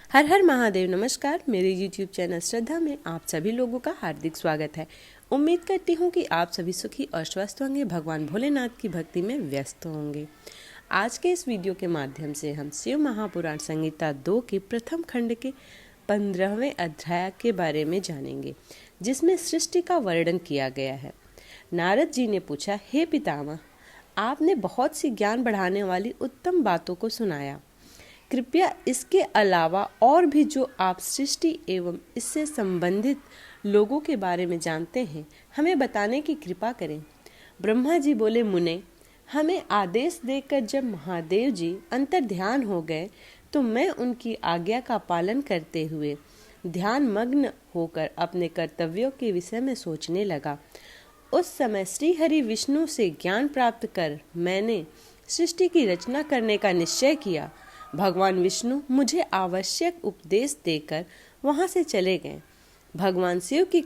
हर हर महादेव। नमस्कार। मेरे YouTube channel श्रद्धा में आप सभी लोगों का हार्दिक स्वागत है। उम्मीद करती हूँ कि आप सभी सुखी और स्वस्थ होंगे, भगवान भोलेनाथ की भक्ति में व्यस्त होंगे। आज के इस वीडियो के माध्यम से हम शिव महापुराण संहिता 2 के प्रथम खंड के 15वें अध्याय के बारे में जानेंगे, जिसमें सृष्टि का वर्णन किया गया है। नारद जी ने पूछा, हे पितामह, आपने बहुत सी ज्ञान बढ़ाने वाली उत्तम बातों को सुनाया। कृपया इसके अलावा और भी जो आप सृष्टि एवं इससे संबंधित लोगों के बारे में जानते हैं, हमें बताने की कृपा करें। ब्रह्मा जी बोले, मुने, हमें आदेश देकर जब महादेव जी अंतर्ध्यान हो गए तो मैं उनकी आज्ञा का पालन करते हुए ध्यान मग्न होकर अपने कर्तव्यों के विषय में सोचने लगा। उस समय श्री हरि विष्णु से ज्ञान प्राप्त कर मैंने सृष्टि की रचना करने का निश्चय किया। भगवान विष्णु मुझे आवश्यक उपदेश देकर वहां से चले गए। भगवान शिव की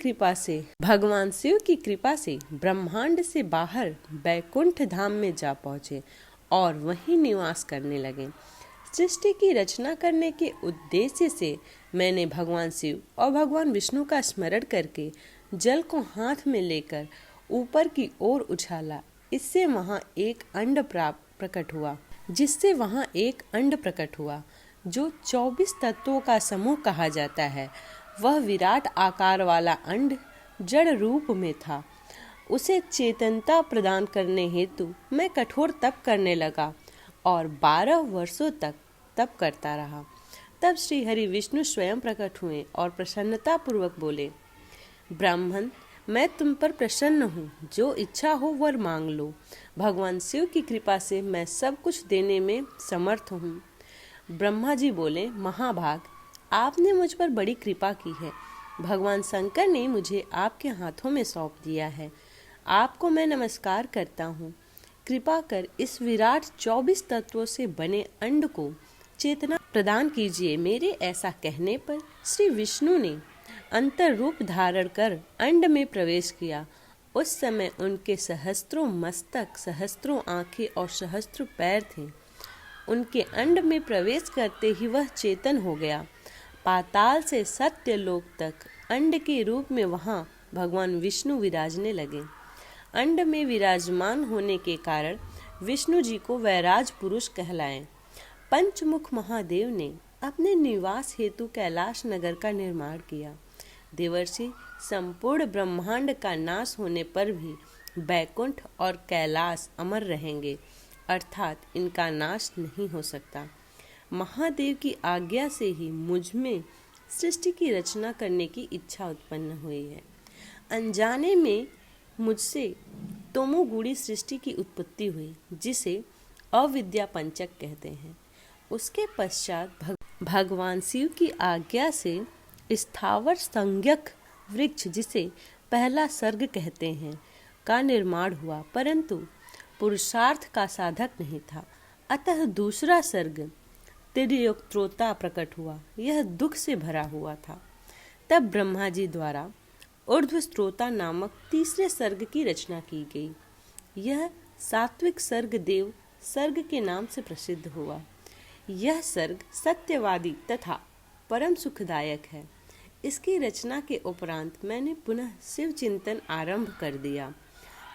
कृपा से ब्रह्मांड से बाहर बैकुंठ धाम में जा पहुँचे और वहीं निवास करने लगे। सृष्टि की रचना करने के उद्देश्य से मैंने भगवान शिव और भगवान विष्णु का स्मरण करके जल को हाथ में लेकर ऊपर की ओर उछाला। इससे वहां एक अंड प्रकट हुआ जो 24 तत्वों का समूह कहा जाता है। वह विराट आकार वाला अंड जड़ रूप में था। उसे चेतनता प्रदान करने हेतु मैं कठोर तप करने लगा और 12 वर्षों तक तप करता रहा। तब श्री हरि विष्णु स्वयं प्रकट हुए और प्रसन्नता पूर्वक बोले, ब्राह्मण, मैं तुम पर प्रसन्न हूँ, जो इच्छा हो वर मांग लो। भगवान शिव की कृपा से मैं सब कुछ देने में समर्थ हूँ। ब्रह्मा जी बोले, महाभाग, आपने मुझ पर बड़ी कृपा की है। भगवान शंकर ने मुझे आपके हाथों में सौंप दिया है। आपको मैं नमस्कार करता हूँ। कृपा कर इस विराट 24 तत्वों से बने अंड को चेतना प्रदान कीजिए। मेरे ऐसा कहने पर श्री विष्णु ने अंतर रूप धारण कर अंड में प्रवेश किया। उस समय उनके सहस्त्रों मस्तक, सहस्त्रों आंखें और सहस्त्र पैर थे। उनके अंड में प्रवेश करते ही वह चेतन हो गया। पाताल से सत्यलोक तक अंड के रूप में वहां भगवान विष्णु विराजने लगे। अंड में विराजमान होने के कारण विष्णु जी को वैराज पुरुष कहलाए। पंचमुख महादेव ने अपने निवास हेतु कैलाश नगर का निर्माण किया। देवर्षि संपूर्ण ब्रह्मांड का नाश होने पर भी बैकुंठ और कैलाश अमर रहेंगे, अर्थात इनका नाश नहीं हो सकता। महादेव की आज्ञा से ही मुझ में सृष्टि की रचना करने की इच्छा उत्पन्न हुई है। अनजाने में मुझसे तमोगुणी सृष्टि की उत्पत्ति हुई, जिसे अविद्या पंचक कहते हैं। उसके पश्चात भगवान शिव की आज्ञा से स्थावर संज्ञक वृक्ष, जिसे पहला सर्ग कहते हैं, का निर्माण हुआ, परंतु पुरुषार्थ का साधक नहीं था। अतः दूसरा सर्ग त्रियोत्रोता प्रकट हुआ। यह दुख से भरा हुआ था। तब ब्रह्मा जी द्वारा ऊर्ध्वस्त्रोता नामक तीसरे सर्ग की रचना की गई। यह सात्विक सर्ग देव सर्ग के नाम से प्रसिद्ध हुआ। यह सर्ग सत्यवादी तथा परम सुखदायक है। इसकी रचना के उपरांत मैंने पुनः शिव चिंतन आरंभ कर दिया।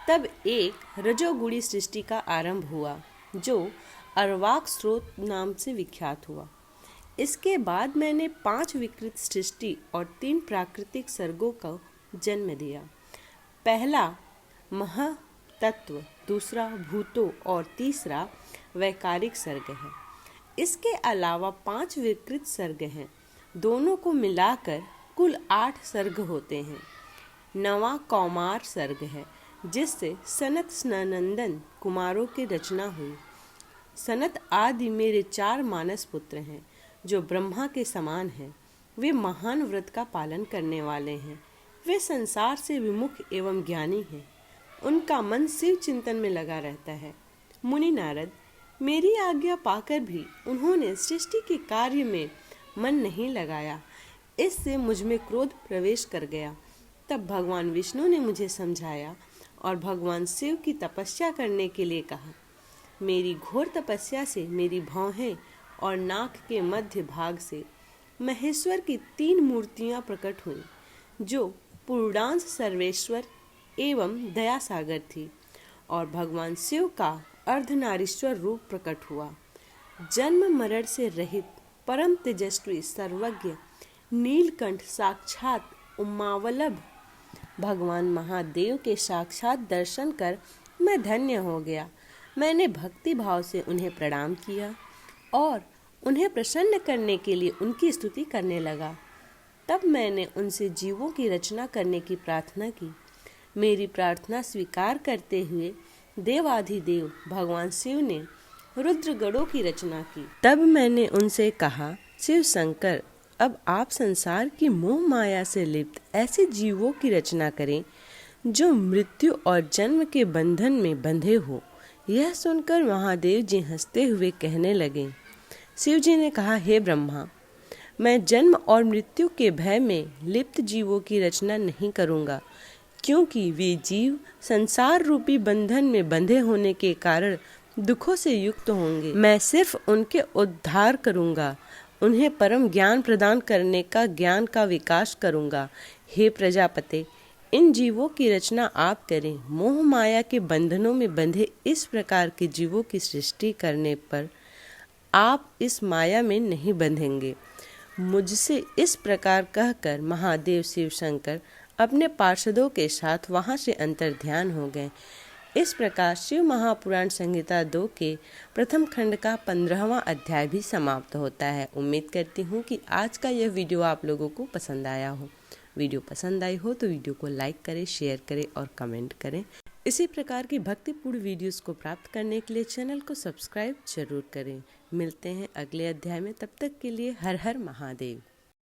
तब एक रजोगुणी सृष्टि का आरंभ हुआ, जो अर्वाक स्रोत नाम से विख्यात हुआ। इसके बाद मैंने 5 विकृत सृष्टि और 3 प्राकृतिक सर्गों का जन्म दिया। पहला महातत्व, दूसरा भूतों और तीसरा वैकारिक सर्ग है। इसके अलावा 5 विकृत सर्ग हैं। दोनों को मिलाकर कुल 8 सर्ग होते हैं। 9वां कौमार सर्ग है, जिससे सनत सनंदन कुमारों की रचना हुई। सनत आदि मेरे 4 मानस पुत्र हैं, जो ब्रह्मा के समान हैं। वे महान व्रत का पालन करने वाले हैं। वे संसार से विमुख एवं ज्ञानी हैं। उनका मन शिव चिंतन में लगा रहता है। मुनि नारद, मेरी आज्ञा पाकर भी उन्होंने सृष्टि के कार्य में मन नहीं लगाया। इससे मुझ में क्रोध प्रवेश कर गया। तब भगवान विष्णु ने मुझे समझाया और भगवान शिव की तपस्या करने के लिए कहा। मेरी घोर तपस्या से मेरी भौहें और नाक के मध्य भाग से महेश्वर की 3 मूर्तियां प्रकट हुईं, जो पूर्णांश सर्वेश्वर एवं दयासागर थी, और भगवान शिव का अर्धनारीश्वर रूप प्रकट हुआ। जन्म मरण से रहित परम तेजस्वी सर्वज्ञ नीलकंठ साक्षात उमावल्लभ भगवान महादेव के साक्षात दर्शन कर मैं धन्य हो गया। मैंने भक्ति भाव से उन्हें प्रणाम किया और उन्हें प्रसन्न करने के लिए उनकी स्तुति करने लगा। तब मैंने उनसे जीवों की रचना करने की प्रार्थना की। मेरी प्रार्थना स्वीकार करते हुए देवाधिदेव भगवान शिव ने रुद्रगणों की रचना की। तब मैंने उनसे कहा, शिव शंकर, अब आप संसार की मोह माया से लिप्त ऐसे जीवों की रचना करें जो मृत्यु और जन्म के बंधन में बंधे हो। यह सुनकर महादेव जी हंसते हुए कहने लगे। शिव जी ने कहा, हे ब्रह्मा, मैं जन्म और मृत्यु के भय में लिप्त जीवों की रचना नहीं करूँगा, क्योंकि वे जीव संसार रूपी बंधन में बंधे होने के कारण दुखों से युक्त होंगे। मैं सिर्फ उनके उद्धार करूँगा, उन्हें परम ज्ञान प्रदान करने का ज्ञान का विकास करूँगा। हे प्रजापते, इन जीवों की रचना आप करें। मोह माया के बंधनों में बंधे इस प्रकार के जीवों की सृष्टि करने पर आप इस माया में नहीं बंधेंगे। मुझसे इस प्रकार कहकर महादेव शिव शंकर अपने पार्षदों के साथ वहां से अंतर्ध्यान हो गए। इस प्रकार शिव महापुराण संहिता 2 के प्रथम खंड का 15वां अध्याय भी समाप्त होता है। उम्मीद करती हूँ कि आज का यह वीडियो आप लोगों को पसंद आया हो। वीडियो पसंद आई हो तो वीडियो को लाइक करें, शेयर करें और कमेंट करें। इसी प्रकार की भक्तिपूर्ण वीडियोस को प्राप्त करने के लिए चैनल को सब्सक्राइब जरूर करें। मिलते हैं अगले अध्याय में, तब तक के लिए हर हर महादेव।